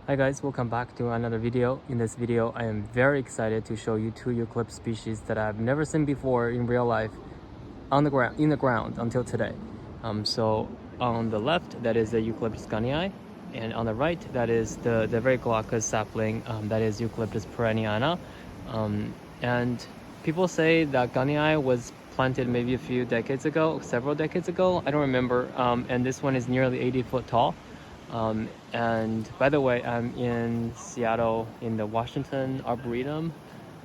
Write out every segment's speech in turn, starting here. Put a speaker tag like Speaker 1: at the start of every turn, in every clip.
Speaker 1: Hi guys, welcome back to another video. In this video, I am very excited to show you two eucalyptus species that I've never seen before in real life in the ground until today. So on the left, that is the Eucalyptus gunnii, and on the right, that is the very glaucous sapling, that is Eucalyptus perriniana. And people say that gunnii was planted maybe a few decades ago, several decades ago. I don't remember. And this one is nearly 80 foot tall. And by the way, I'm in Seattle in the Washington Arboretum,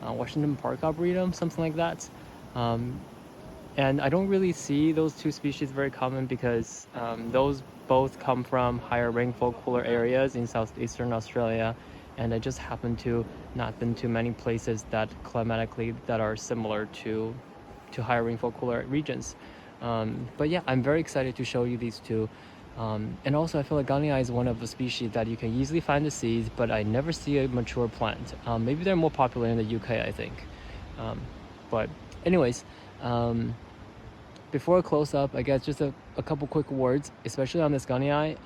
Speaker 1: Washington Park Arboretum, something like that. And I don't really see those two species very common because those both come from higher rainfall, cooler areas in southeastern Australia, and I just happen to not been to many places that climatically that are similar to higher rainfall, cooler regions. But yeah, I'm very excited to show you these two. And also I feel like gunnii is one of the species that you can easily find the seeds, but I never see a mature plant. Maybe they're more popular in the UK, I think. But anyways, before I close up, I guess just a couple quick words, especially on this gunnii.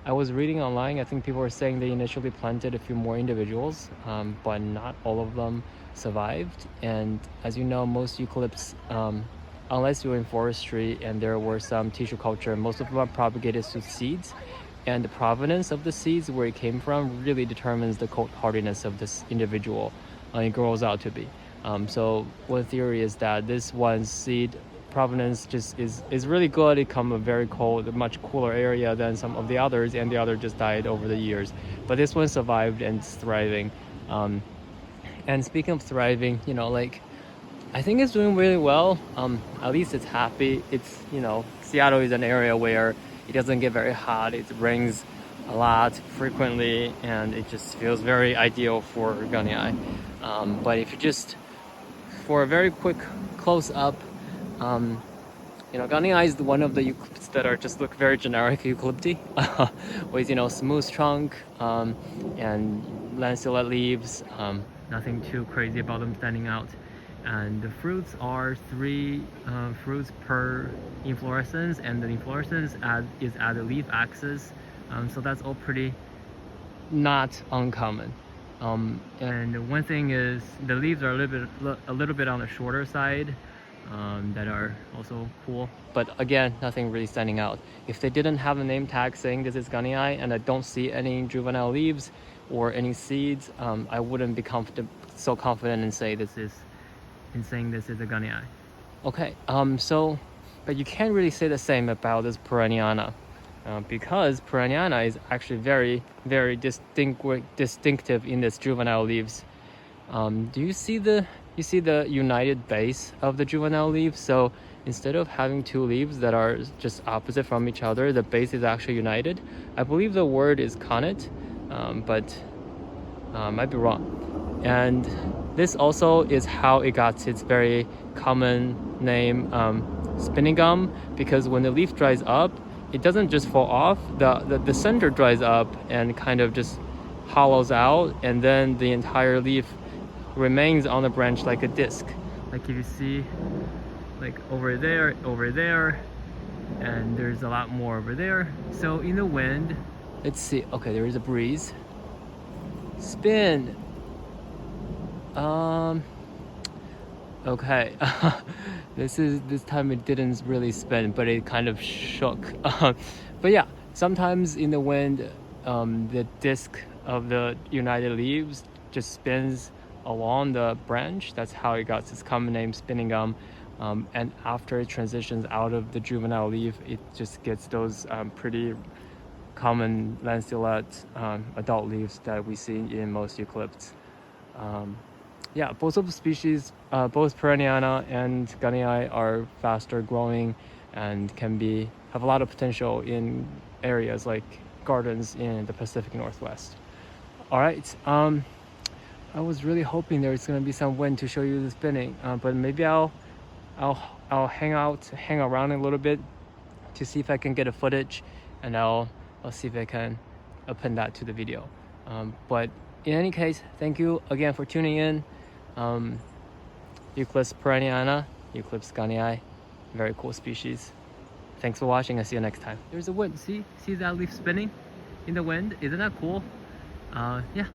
Speaker 1: I was reading online, I think people were saying they initially planted a few more individuals, but not all of them survived. And as you know, most eucalypts, unless you're in forestry and there were some tissue culture, most of them are propagated through seeds, and the provenance of the seeds, where it came from, really determines the cold hardiness of this individual it grows out to be. So one theory is that this one seed provenance just is really good. It comes from a very cold, a much cooler area than some of the others, and the other just died over the years. But this one survived and it's thriving. And speaking of thriving, I think it's doing really well. At least it's happy. It's, Seattle is an area where it doesn't get very hot. It rains a lot frequently, and it just feels very ideal for gunnii. But if you just, for a very quick close up, gunnii is one of the eucalypts that are just look very generic eucalypti, with, smooth trunk, and lanceolate leaves, nothing too crazy about them standing out. And the fruits are 3 fruits per inflorescence, and the inflorescence is at the leaf axis, so that's all pretty not uncommon. And one thing is the leaves are a little bit on the shorter side, that are also cool, but again, nothing really standing out. If they didn't have a name tag saying this is gunnii, and I don't see any juvenile leaves or any seeds, I wouldn't be so confident in saying this is a gunnii. Okay, but you can't really say the same about this perriniana, because perriniana is actually very, very distinctive in its juvenile leaves. Do you see the united base of the juvenile leaves? So instead of having 2 leaves that are just opposite from each other, the base is actually united. I believe the word is connate, but might be wrong. And this also is how it got its very common name, spinning gum, because when the leaf dries up, it doesn't just fall off, the center dries up and kind of just hollows out, and then the entire leaf remains on the branch like a disc. Like if you see, like over there, and there's a lot more over there. So in the wind, let's see, okay, there is a breeze. Spin. Okay. This time it didn't really spin, but it kind of shook. But yeah, sometimes in the wind, the disc of the united leaves just spins along the branch. That's how it got its common name, spinning gum. And after it transitions out of the juvenile leaf, it just gets those pretty common lanceolate adult leaves that we see in most eucalypts. Yeah, both of the species, both perriniana and gunnii, are faster growing and have a lot of potential in areas like gardens in the Pacific Northwest. All right, I was really hoping there's going to be some wind to show you the spinning, but maybe I'll hang around a little bit to see if I can get a footage, and I'll see if I can append that to the video. But in any case, thank you again for tuning in. Eucalyptus perriniana, Eucalyptus gunnii, very cool species. Thanks for watching. I'll see you next time. There's a wind. See that leaf spinning in the wind? Isn't that cool? Yeah.